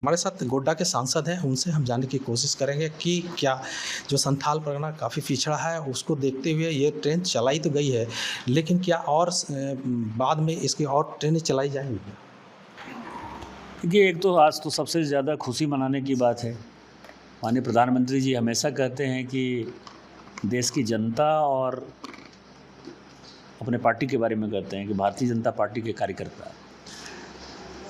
हमारे साथ गोड्डा के सांसद हैं, उनसे हम जानने की कोशिश करेंगे कि क्या जो संथाल परगना काफ़ी पिछड़ा है, उसको देखते हुए ये ट्रेन चलाई तो गई है, लेकिन क्या और बाद में इसकी और ट्रेनें चलाई जाएँगी क्या? देखिए, एक तो आज तो सबसे ज़्यादा खुशी मनाने की बात है। माननीय प्रधानमंत्री जी हमेशा कहते हैं कि देश की जनता और अपने पार्टी के बारे में कहते हैं कि भारतीय जनता पार्टी के कार्यकर्ता,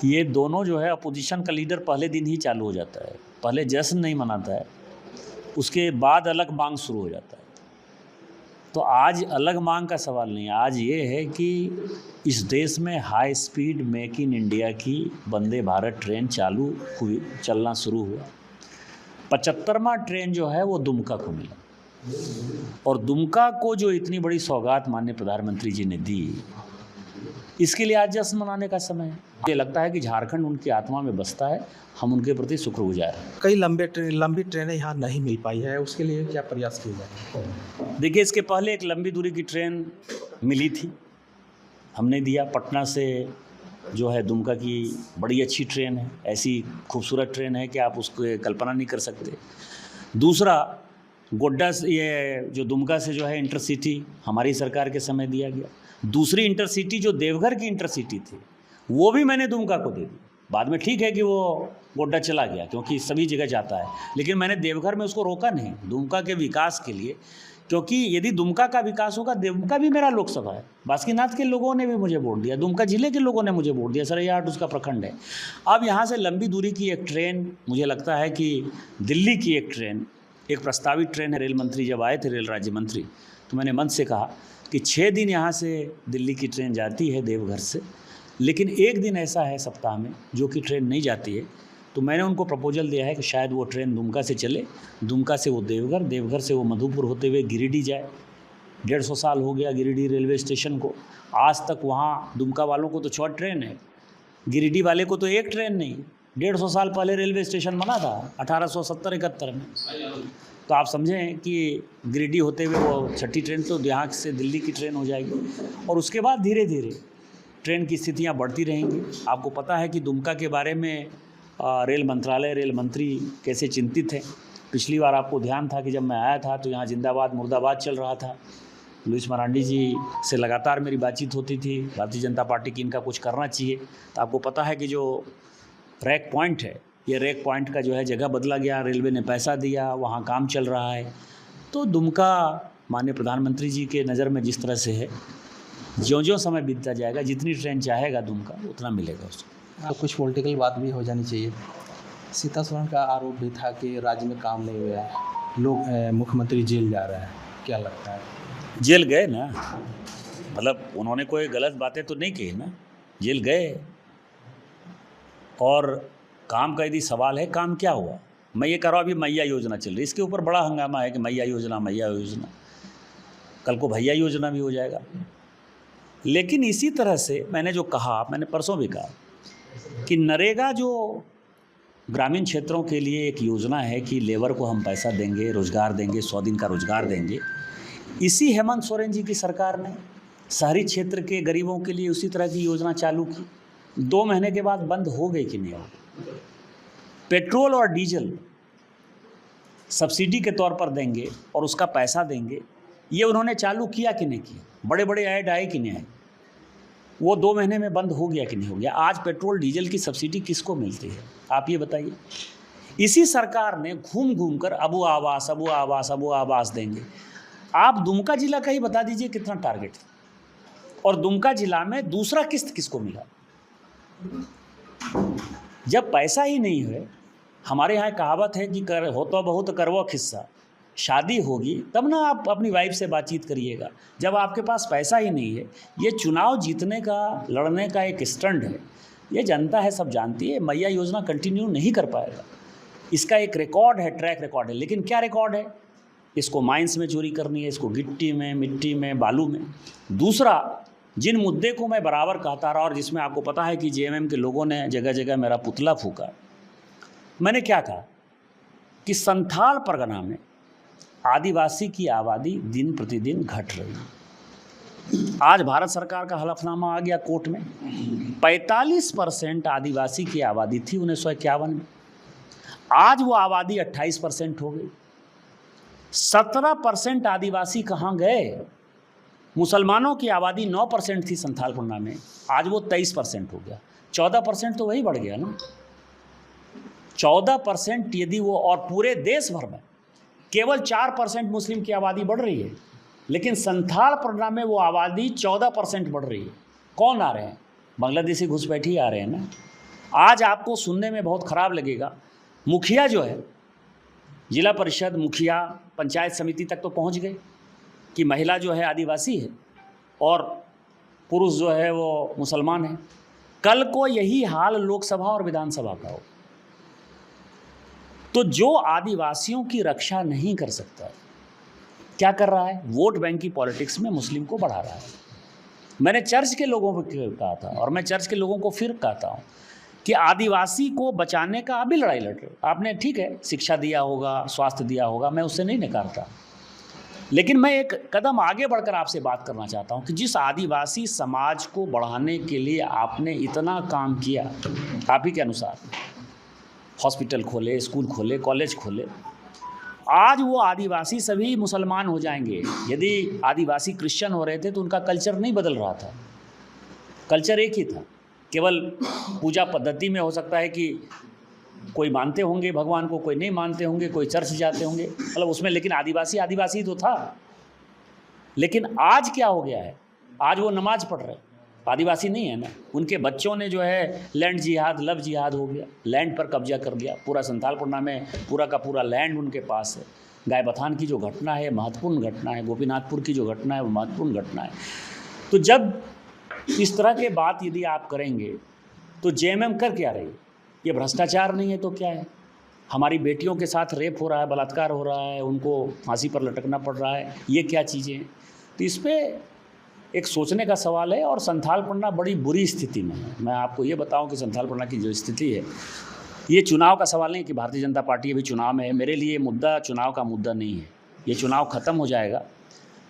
ये दोनों जो है अपोजिशन का लीडर पहले दिन ही चालू हो जाता है। पहले जश्न नहीं मनाता है, उसके बाद अलग मांग शुरू हो जाता है। तो आज अलग मांग का सवाल नहीं है, आज ये है कि इस देश में high speed make in India की वंदे भारत ट्रेन चालू हुई, चलना शुरू हुआ। 75वां ट्रेन जो है वो दुमका को मिला, और दुमका को जो इतनी बड़ी सौगात माननीय प्रधानमंत्री जी ने दी, इसके लिए आज जश्न मनाने का समय है। मुझे लगता है कि झारखंड उनकी आत्मा में बसता है, हम उनके प्रति शुक्रगुजार हैं। कई लंबी ट्रेनें यहाँ नहीं मिल पाई है, उसके लिए क्या प्रयास किए जाएँ? देखिए, इसके पहले एक लंबी दूरी की ट्रेन मिली थी, हमने दिया। पटना से जो है दुमका की बड़ी अच्छी ट्रेन है, ऐसी खूबसूरत ट्रेन है कि आप उसको कल्पना नहीं कर सकते। दूसरा, गोड्डा से ये जो दुमका से जो है इंटरसिटी हमारी सरकार के समय दिया गया। दूसरी इंटरसिटी जो देवघर की इंटरसिटी थी, वो भी मैंने दुमका को दे दी। बाद में ठीक है कि वो गोड्डा चला गया, क्योंकि सभी जगह जाता है, लेकिन मैंने देवघर में उसको रोका नहीं, दुमका के विकास के लिए। क्योंकि यदि दुमका का विकास होगा, दुमका भी मेरा लोकसभा है, बासुकीनाथ के लोगों ने भी मुझे वोट दिया, दुमका जिले के लोगों ने मुझे वोट दिया, सरैयाहाट उसका प्रखंड है। अब यहाँ से लंबी दूरी की एक ट्रेन, मुझे लगता है कि दिल्ली की एक ट्रेन, एक प्रस्तावित ट्रेन है। रेल मंत्री जब आए थे, रेल राज्य मंत्री, तो मैंने मंच से कहा कि 6 दिन यहाँ से दिल्ली की ट्रेन जाती है देवघर से, लेकिन एक दिन ऐसा है सप्ताह में जो कि ट्रेन नहीं जाती है। तो मैंने उनको प्रपोजल दिया है कि शायद वो ट्रेन दुमका से चले, दुमका से वो देवघर, देवघर से वो मधुपुर होते हुए गिरिडीह जाए। 150 साल हो गया गिरिडीह रेलवे स्टेशन को, आज तक वहाँ दुमका वालों को तो 6 ट्रेन है, गिरिडीह वाले को तो एक ट्रेन नहीं। 150 साल पहले रेलवे स्टेशन बना था, 1870-71 में। तो आप समझें कि गिरिडीह होते हुए वो 6ठी ट्रेन तो यहाँ से दिल्ली की ट्रेन हो जाएगी, और उसके बाद धीरे धीरे ट्रेन की स्थितियाँ बढ़ती रहेंगी। आपको पता है कि दुमका के बारे में रेल मंत्रालय, रेल मंत्री कैसे चिंतित हैं। पिछली बार आपको ध्यान था कि जब मैं आया था तो यहाँ जिंदाबाद मुर्दाबाद चल रहा था। लुइस मरांडी जी से लगातार मेरी बातचीत होती थी, भारतीय जनता पार्टी की इनका कुछ करना चाहिए। तो आपको पता है कि जो रैक पॉइंट है, ये रैक पॉइंट का जो है जगह बदला गया, रेलवे ने पैसा दिया, वहाँ काम चल रहा है। तो दुमका माननीय प्रधानमंत्री जी के नज़र में जिस तरह से है, ज्यों-ज्यों समय बीतता जाएगा, जितनी ट्रेन चाहेगा दुमका उतना मिलेगा उसको। तो कुछ पॉलिटिकल बात भी हो जानी चाहिए। सीता सोरेन का आरोप भी था कि राज्य में काम नहीं हुआ है, लोग मुख्यमंत्री जेल जा रहा है, क्या लगता है? जेल गए ना, मतलब उन्होंने कोई गलत बातें तो नहीं कही ना, जेल गए। और काम का यदि सवाल है, काम क्या हुआ? मैं ये कह रहा हूँ, अभी मैया योजना चल रही है, इसके ऊपर बड़ा हंगामा है कि मैया योजना, मैया योजना, कल को भैया योजना भी हो जाएगा। लेकिन इसी तरह से मैंने जो कहा, मैंने परसों भी कहा कि नरेगा जो ग्रामीण क्षेत्रों के लिए एक योजना है कि लेबर को हम पैसा देंगे, रोज़गार देंगे, 100 दिन का रोज़गार देंगे, इसी हेमंत सोरेन जी की सरकार ने शहरी क्षेत्र के गरीबों के लिए उसी तरह की योजना चालू की। 2 महीने के बाद बंद हो गई कि नहीं हो? पेट्रोल और डीजल सब्सिडी के तौर पर देंगे और उसका पैसा देंगे, ये उन्होंने चालू किया कि नहीं किया? बड़े बड़े ऐड आए कि नहीं आए? वो 2 महीने में बंद हो गया कि नहीं हो गया? आज पेट्रोल डीजल की सब्सिडी किसको मिलती है, आप ये बताइए। इसी सरकार ने घूम घूम कर अबू आवास, अबू आवास, अबू आवास देंगे। आप दुमका जिला का ही बता दीजिए कितना टारगेट है, और दुमका जिला में दूसरा किस्त किसको मिला? जब पैसा ही नहीं है, हमारे यहाँ कहावत है कि कर हो तो बहुत करवो खिस्सा, शादी होगी तब ना आप अपनी वाइफ से बातचीत करिएगा। जब आपके पास पैसा ही नहीं है, ये चुनाव जीतने का, लड़ने का एक स्टंट है, ये जनता है, सब जानती है। मैया योजना कंटिन्यू नहीं कर पाएगा, इसका एक रिकॉर्ड है, ट्रैक रिकॉर्ड है। लेकिन क्या रिकॉर्ड है? इसको माइंस में चोरी करनी है, इसको गिट्टी में, मिट्टी में, बालू में। दूसरा, जिन मुद्दे को मैं बराबर कहता रहा और जिसमें आपको पता है कि जेएमएम के लोगों ने जगह जगह मेरा पुतला फूका, मैंने क्या कहा कि संथाल परगना में आदिवासी की आबादी दिन प्रतिदिन घट रही है। आज भारत सरकार का हलफनामा आ गया कोर्ट में, 45% आदिवासी की आबादी थी 1951 में, आज वो आबादी 28% हो गई। 17% आदिवासी कहाँ गए? मुसलमानों की आबादी 9% थी संथालपन्ना में, आज वो 23% हो गया। 14% तो वही बढ़ गया ना। 14% यदि वो, और पूरे देश भर में केवल 4% मुस्लिम की आबादी बढ़ रही है, लेकिन संथालपन्ना में वो आबादी 14% बढ़ रही है। कौन आ रहे हैं? बांग्लादेशी घुसपैठी आ रहे हैं ना। आज आपको सुनने में बहुत ख़राब लगेगा, मुखिया जो है, जिला परिषद मुखिया, पंचायत समिति तक तो पहुंच गए कि महिला जो है आदिवासी है और पुरुष जो है वो मुसलमान है। कल को यही हाल लोकसभा और विधानसभा का हो, तो जो आदिवासियों की रक्षा नहीं कर सकता, क्या कर रहा है? वोट बैंक की पॉलिटिक्स में मुस्लिम को बढ़ा रहा है। मैंने चर्च के लोगों को कहा था और मैं चर्च के लोगों को फिर कहता हूँ कि आदिवासी को बचाने का अभी लड़ाई लड़ रहे। आपने ठीक है शिक्षा दिया होगा, स्वास्थ्य दिया होगा, मैं उससे नहीं नकारता, लेकिन मैं एक कदम आगे बढ़कर आपसे बात करना चाहता हूं कि जिस आदिवासी समाज को बढ़ाने के लिए आपने इतना काम किया, आप ही के अनुसार हॉस्पिटल खोले, स्कूल खोले, कॉलेज खोले, आज वो आदिवासी सभी मुसलमान हो जाएंगे। यदि आदिवासी क्रिश्चियन हो रहे थे तो उनका कल्चर नहीं बदल रहा था, कल्चर एक ही था। केवल पूजा पद्धति में हो सकता है कि कोई मानते होंगे भगवान को, कोई नहीं मानते होंगे, कोई चर्च जाते होंगे, मतलब उसमें, लेकिन आदिवासी तो था। लेकिन आज क्या हो गया है? आज वो नमाज पढ़ रहे, आदिवासी नहीं है ना। उनके बच्चों ने जो है लैंड जिहाद, लव जिहाद हो गया, लैंड पर कब्जा कर लिया। पूरा संथालपन्ना में पूरा का पूरा लैंड उनके पास है। गाय बथान की जो घटना है महत्वपूर्ण घटना है, गोपीनाथपुर की जो घटना है वो महत्वपूर्ण घटना है। तो जब इस तरह के बात यदि आप करेंगे तो जेएमएम कर क्या रही है? ये भ्रष्टाचार नहीं है तो क्या है? हमारी बेटियों के साथ रेप हो रहा है, बलात्कार हो रहा है, उनको फांसी पर लटकना पड़ रहा है, ये क्या चीज़ें हैं? तो इस पर एक सोचने का सवाल है। और संथालपन्ना बड़ी बुरी स्थिति में है। मैं आपको ये बताऊं कि संथालपन्ना की जो स्थिति है, ये चुनाव का सवाल नहीं कि भारतीय जनता पार्टी अभी चुनाव में है। मेरे लिए मुद्दा चुनाव का मुद्दा नहीं है। ये चुनाव ख़त्म हो जाएगा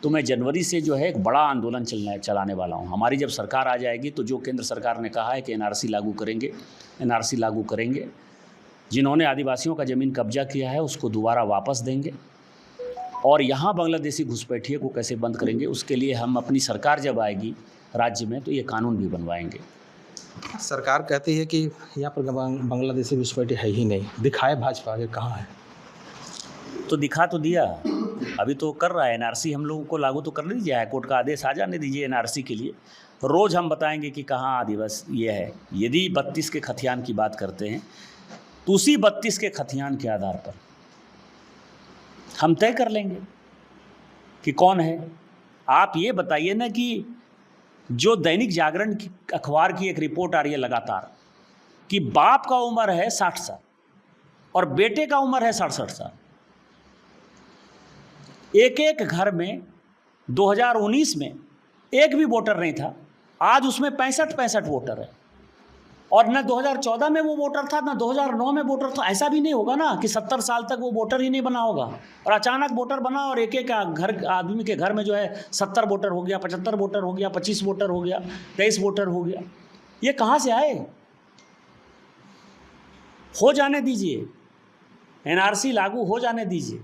तो मैं जनवरी से जो है एक बड़ा आंदोलन चलाने वाला हूँ। हमारी जब सरकार आ जाएगी तो जो केंद्र सरकार ने कहा है कि एनआरसी लागू करेंगे, एनआरसी लागू करेंगे। जिन्होंने आदिवासियों का ज़मीन कब्जा किया है उसको दोबारा वापस देंगे, और यहाँ बांग्लादेशी घुसपैठिए को कैसे बंद करेंगे, उसके लिए हम अपनी सरकार जब आएगी राज्य में तो ये कानून भी बनवाएंगे। सरकार कहती है कि यहाँ पर बांग्लादेशी घुसपैठी है ही नहीं, दिखाए भाजपा के कहाँ है? तो दिखा तो दिया, अभी तो कर रहा है। एनआरसी हम लोगों को लागू तो करने दीजिए, हाईकोर्ट का आदेश आ जाने दीजिए एनआरसी के लिए। रोज़ हम बताएंगे कि कहाँ आदिवासी ये है। यदि 32 के खतियान की बात करते हैं तो उसी 32 के खतियान के आधार पर हम तय कर लेंगे कि कौन है। आप ये बताइए ना कि जो दैनिक जागरण की अखबार की एक रिपोर्ट आ रही है लगातार कि बाप का उम्र है 60 साल और बेटे का उम्र है 67 साल। एक एक घर में 2019 में एक भी वोटर नहीं था, आज उसमें 65 वोटर है। और न 2014 में वो वोटर था, न 2009 में वोटर था। ऐसा भी नहीं होगा ना कि 70 साल तक वो वोटर ही नहीं बना होगा और अचानक वोटर बना और एक एक घर आदमी के घर में जो है 70 वोटर हो गया, 75 वोटर हो गया, 25 वोटर हो गया, 23 वोटर हो गया। ये कहाँ से आए? हो जाने दीजिए, एनआरसी लागू हो जाने दीजिए,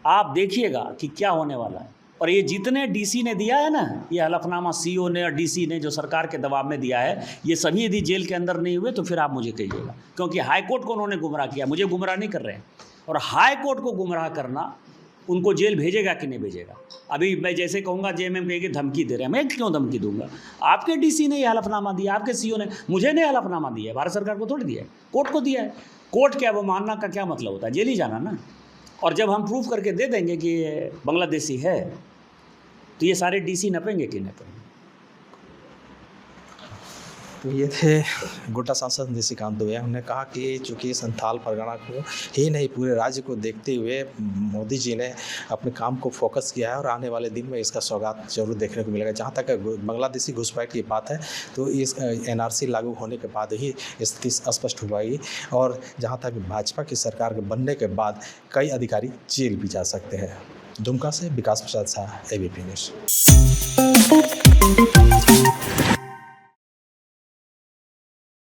आप देखिएगा कि क्या होने वाला है। और ये जितने डीसी ने दिया है ना, ये हलफनामा सीओ ने और डीसी ने जो सरकार के दबाव में दिया है, ये सभी यदि जेल के अंदर नहीं हुए तो फिर आप मुझे कहिएगा, क्योंकि हाई कोर्ट को उन्होंने गुमराह किया, मुझे गुमराह नहीं कर रहे हैं। और हाई कोर्ट को गुमराह करना उनको जेल भेजेगा कि नहीं भेजेगा? अभी मैं जैसे कहूँगा जेएमएम कहेगी धमकी दे रहे हैं, मैं क्यों धमकी दूंगा? आपके डीसी ने ये हलफनामा दिया, आपके सीओ ने, मुझे नहीं हलफनामा दिया है, भारत सरकार को थोड़ी दिया है, कोर्ट को दिया है। कोर्ट क्या वो मानना का क्या मतलब होता है? जेल ही जाना ना। और जब हम प्रूफ करके दे देंगे कि ये बांग्लादेशी है तो ये सारे डीसी नपेंगे कि नपेंगे? तो ये थे गोड्डा सांसद निशिकांत दुबे। उन्होंने कहा कि चूँकि संथाल परगना को ही नहीं पूरे राज्य को देखते हुए मोदी जी ने अपने काम को फोकस किया है और आने वाले दिन में इसका सौगात जरूर देखने को मिलेगा। जहाँ तक बांग्लादेशी घुसपैठ की बात है तो इस एनआरसी लागू होने के बाद ही स्थिति स्पष्ट हुई। और जहाँ तक भाजपा की सरकार के बनने के बाद कई अधिकारी जेल भी जा सकते हैं। दुमका से विकास प्रसाद शाह, एबीपी न्यूज़।